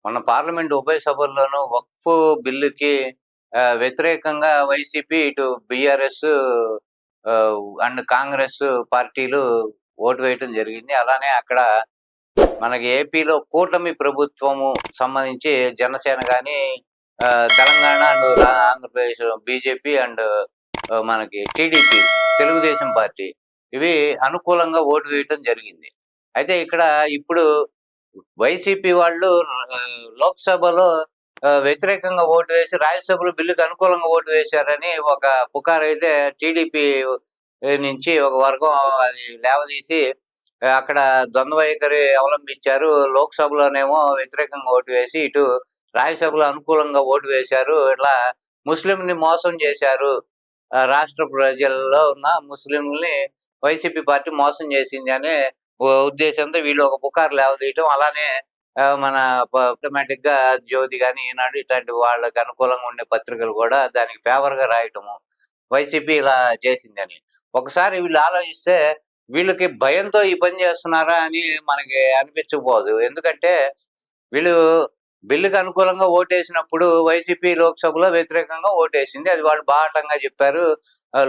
మొన్న పార్లమెంట్ ఉభయ సభల్లోనూ వక్ఫ్ బిల్లుకి వ్యతిరేకంగా వైసీపీ, ఇటు బీఆర్ఎస్ అండ్ కాంగ్రెస్ పార్టీలు ఓటు వేయటం జరిగింది. అలానే అక్కడ మనకి ఏపీలో కూటమి ప్రభుత్వము సంబంధించి జనసేన కానీ, Telangana and Andhra Pradesh BJP and మనకి టీడీపీ తెలుగుదేశం పార్టీ ఇవి అనుకూలంగా ఓటు వేయటం జరిగింది. అయితే ఇక్కడ ఇప్పుడు వైసీపీ వాళ్ళు లోక్సభలో వ్యతిరేకంగా ఓటు వేసి రాజ్యసభలో బిల్లుకు అనుకూలంగా ఓటు వేశారని ఒక పుకారు అయితే టీడీపీ నుంచి ఒక వర్గం అది లేవదీసి అక్కడ ద్వంద్వ వైఖరి అవలంబించారు. లోక్సభలోనేమో వ్యతిరేకంగా ఓటు వేసి ఇటు రాజ్యసభలో అనుకూలంగా ఓటు వేశారు. ఇట్లా ముస్లింని మోసం చేశారు, రాష్ట్ర ప్రజల్లో ఉన్న ముస్లింల్ని వైసీపీ పార్టీ మోసం చేసింది అనే ఉద్దేశంతో వీళ్ళు ఒక పుకారు లేవదీయటం, అలానే మన ఆటోమేటిక్ గా జ్యోతి కానీ, ఈనాడు ఇట్లాంటి వాళ్ళకి అనుకూలంగా ఉండే పత్రికలు కూడా దానికి ఫేవర్ గా రాయటము వైసీపీ ఇలా చేసిందని. ఒకసారి వీళ్ళు ఆలోచిస్తే వీళ్ళకి భయంతో ఈ పని చేస్తున్నారా అని మనకి అనిపించకపోదు. ఎందుకంటే వీళ్ళు బిల్లుకి అనుకూలంగా ఓటేసినప్పుడు వైసీపీ లోక్సభలో వ్యతిరేకంగా ఓటేసింది. అది వాళ్ళు బాహటంగా చెప్పారు.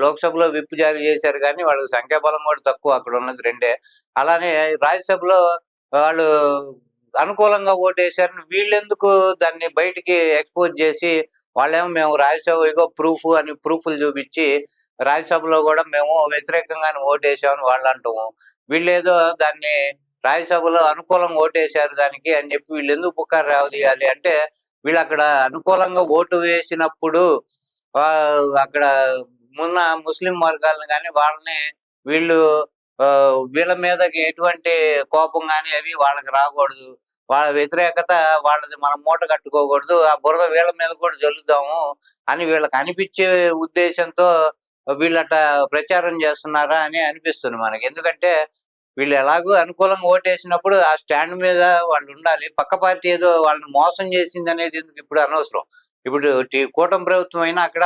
లోక్సభలో విప్ జారీ చేశారు కానీ వాళ్ళకి సంఖ్యాబలం కూడా తక్కువ, అక్కడ ఉన్నది రెండే. అలానే రాజ్యసభలో వాళ్ళు అనుకూలంగా ఓటేశారని వీళ్ళెందుకు దాన్ని బయటికి ఎక్స్పోజ్ చేసి వాళ్ళేమో మేము రాజ్యసభ ఇగో ప్రూఫ్ అని ప్రూఫ్లు చూపించి రాజ్యసభలో కూడా మేము వ్యతిరేకంగానే ఓటేసామని వాళ్ళు అంటాము. వీళ్ళేదో దాన్ని రాజ్యసభలో అనుకూలంగా ఓటేశారు దానికి అని చెప్పి వీళ్ళు ఎందుకు పుకారు రావదీయాలి అంటే, వీళ్ళు అక్కడ అనుకూలంగా ఓటు వేసినప్పుడు అక్కడ ఉన్న ముస్లిం వర్గాలను కానీ వాళ్ళని వీళ్ళు వీళ్ళ మీదకి ఎటువంటి కోపం కానీ అవి వాళ్ళకి రాకూడదు. వాళ్ళ వ్యతిరేకత వాళ్ళది మనం మూట కట్టుకోకూడదు, ఆ బురద వీళ్ళ మీద కూడా జల్లుదాము అని వీళ్ళకి అనిపించే ఉద్దేశంతో వీళ్ళట ప్రచారం చేస్తున్నారా అని అనిపిస్తుంది మనకి. ఎందుకంటే వీళ్ళు ఎలాగో అనుకూలంగా ఓటేసినప్పుడు ఆ స్టాండ్ మీద వాళ్ళు ఉండాలి. పక్క పార్టీ ఏదో వాళ్ళని మోసం చేసింది అనేది ఎందుకు ఇప్పుడు అనవసరం. ఇప్పుడు కూటమి ప్రభుత్వం అయినా అక్కడ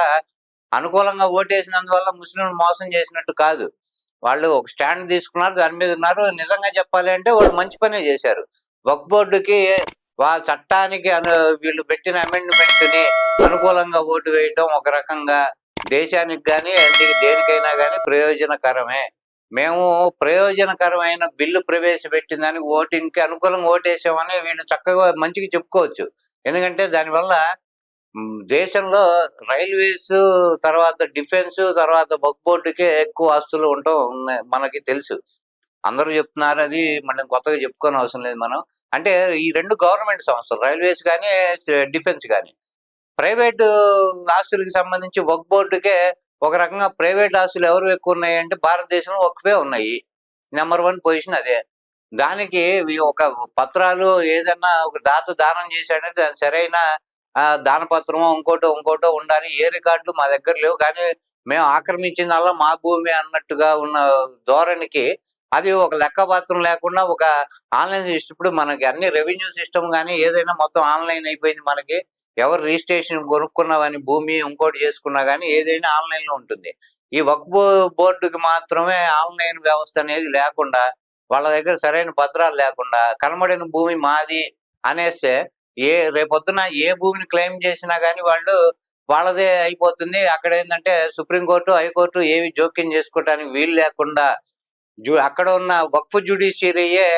అనుకూలంగా ఓటేసినందువల్ల ముస్లింలు మోసం చేసినట్టు కాదు. వాళ్ళు ఒక స్టాండ్ తీసుకున్నారు, దాని మీద ఉన్నారు. నిజంగా చెప్పాలి అంటే వాళ్ళు మంచి పనే చేశారు. వక్ఫ్ బోర్డుకి చట్టానికి వీళ్ళు పెట్టిన అమెండ్మెంట్ ని అనుకూలంగా ఓటు వేయటం ఒక రకంగా దేశానికి కానీ దేనికైనా కానీ ప్రయోజనకరమే. మేము ప్రయోజనకరమైన బిల్లు ప్రవేశపెట్టిన దానికి ఓటింగ్కి అనుకూలంగా ఓటేసామని వీళ్ళు చక్కగా మంచిగా చెప్పుకోవచ్చు. ఎందుకంటే దానివల్ల దేశంలో రైల్వేస్ తర్వాత డిఫెన్స్ తర్వాత వక్ఫ్ బోర్డుకే ఎక్కువ ఆస్తులు ఉండటం మనకి తెలుసు. అందరూ చెప్తున్నారు, అది మనం కొత్తగా చెప్పుకోని అవసరం లేదు మనం. అంటే ఈ రెండు గవర్నమెంట్ సంస్థలు, రైల్వేస్ కానీ డిఫెన్స్ కానీ, ప్రైవేటు ఆస్తులకు సంబంధించి వక్ఫ్ బోర్డుకే ఒక రకంగా ప్రైవేట్ ఆస్తులు ఎవరు ఎక్కువ ఉన్నాయి అంటే భారతదేశంలో వక్ఫే ఉన్నాయి. నెంబర్ 1 పొజిషన్ అదే. దానికి ఒక పత్రాలు ఏదన్నా ఒక దాత దానం చేశాడంటే దాని సరైన దానపత్రమో ఇంకోటో ఉండాలి. ఏ రికార్డులు మా దగ్గర లేవు, కానీ మేము ఆక్రమించిందల్లా మా భూమి అన్నట్టుగా ఉన్న ధోరణికి అది ఒక లెక్కపత్రం లేకుండా ఒక ఆన్లైన్ సిస్టమ్. ఇప్పుడు మనకి అన్ని రెవెన్యూ సిస్టమ్ కానీ ఏదైనా మొత్తం ఆన్లైన్ అయిపోయింది. మనకి ఎవరు రిజిస్ట్రేషన్ కొనుక్కున్నావని భూమి ఇంకోటి చేసుకున్నా కానీ ఏదైనా ఆన్లైన్లో ఉంటుంది. ఈ వక్ఫ్ బోర్డుకి మాత్రమే ఆన్లైన్ వ్యవస్థ అనేది లేకుండా, వాళ్ళ దగ్గర సరైన పత్రాలు లేకుండా కనబడిన భూమి మాది అనేస్తే రేపొద్దున ఏ భూమిని క్లెయిమ్ చేసినా కానీ వాళ్ళదే అయిపోతుంది. అక్కడ ఏంటంటే సుప్రీంకోర్టు, హైకోర్టు ఏవి జోక్యం చేసుకోవడానికి వీలు లేకుండా అక్కడ ఉన్న వక్ఫ్ జ్యుడిషియరీయే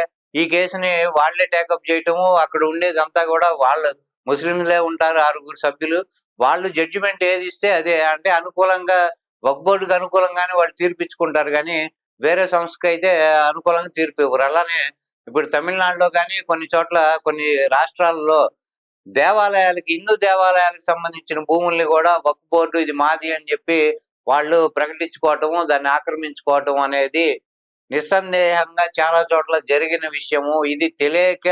ఈ కేసుని వాళ్లే టేకప్ చేయటము. అక్కడ ఉండేదంతా కూడా వాళ్ళు ముస్లింలే ఉంటారు, 6 సభ్యులు. వాళ్ళు జడ్జిమెంట్ ఏది ఇస్తే అదే, అంటే అనుకూలంగా వక్ఫ్ బోర్డుకి అనుకూలంగానే వాళ్ళు తీర్పిచ్చుకుంటారు, కానీ వేరే సంస్థకి అయితే అనుకూలంగా తీర్పు ఇవ్వరు. అలానే ఇప్పుడు తమిళనాడులో కానీ కొన్ని చోట్ల కొన్ని రాష్ట్రాల్లో దేవాలయాలకి, హిందూ దేవాలయాలకు సంబంధించిన భూముల్ని కూడా వక్ఫ్ బోర్డు ఇది మాది అని చెప్పి వాళ్ళు ప్రకటించుకోవటము, దాన్ని ఆక్రమించుకోవటం అనేది నిస్సందేహంగా చాలా చోట్ల జరిగిన విషయము. ఇది తెలియక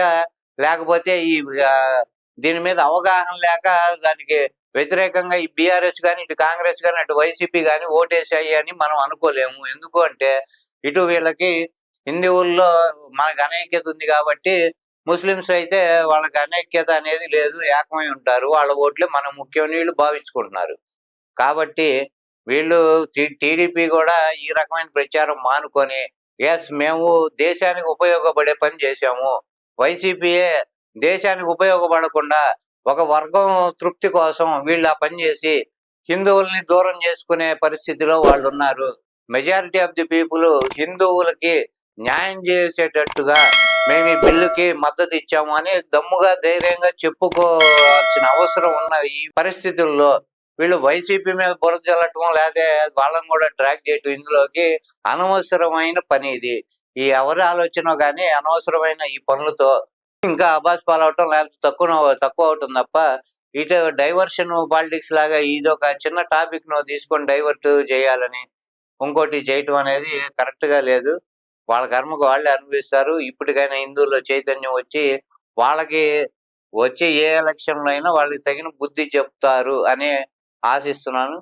లేకపోతే దీని మీద అవగాహన లేక దానికి వ్యతిరేకంగా ఈ బీఆర్ఎస్ కానీ, ఇటు కాంగ్రెస్ కానీ, అటు వైసీపీ కానీ ఓటేసాయి అని మనం అనుకోలేము. ఎందుకు అంటే ఇటు వీళ్ళకి హిందువుల్లో మనకు అనైక్యత ఉంది కాబట్టి, ముస్లిమ్స్ అయితే వాళ్ళకి అనైక్యత అనేది లేదు, ఏకమై ఉంటారు. వాళ్ళ ఓట్లే మన ముఖ్యమని వీళ్ళు భావించుకుంటున్నారు. కాబట్టి వీళ్ళు టీడీపీ కూడా ఈ రకమైన ప్రచారం మానుకొని మేము దేశానికి ఉపయోగపడే పని చేశాము, వైసీపీయే దేశానికి ఉపయోగపడకుండా ఒక వర్గం తృప్తి కోసం వీళ్ళు ఆ పని చేసి హిందువుల్ని దూరం చేసుకునే పరిస్థితిలో వాళ్ళు ఉన్నారు. మెజారిటీ ఆఫ్ ది పీపుల్ హిందువులకి న్యాయం చేసేటట్టుగా మేము ఈ బిల్లుకి మద్దతు ఇచ్చాము అని దమ్ముగా ధైర్యంగా చెప్పుకోవాల్సిన అవసరం ఉన్న ఈ పరిస్థితుల్లో వీళ్ళు వైసీపీ మీద బురద జల్లటం లేకపోతే వాళ్ళని కూడా ట్రాక్ చేయటం ఇందులోకి అనవసరమైన పని ఇది. ఈ ఎవరి ఆలోచన కానీ అనవసరమైన ఈ పనులతో ఇంకా అబాస్ పాలవటం లేకపోతే తక్కువ అవటం తప్ప ఇటు డైవర్షన్ పాలిటిక్స్ లాగా ఇదొక చిన్న టాపిక్ ను తీసుకొని డైవర్ట్ చేయాలని ఇంకోటి చేయటం అనేది కరెక్ట్ గా లేదు. వాళ్ళ కర్మకు వాళ్ళే అనుభవిస్తారు. ఇప్పటికైనా హిందువుల్లో చైతన్యం వచ్చి వాళ్ళకి వచ్చే ఏ ఎలక్షన్ లో అయినా వాళ్ళకి తగిన బుద్ధి చెప్తారు అని ఆశిస్తున్నాను.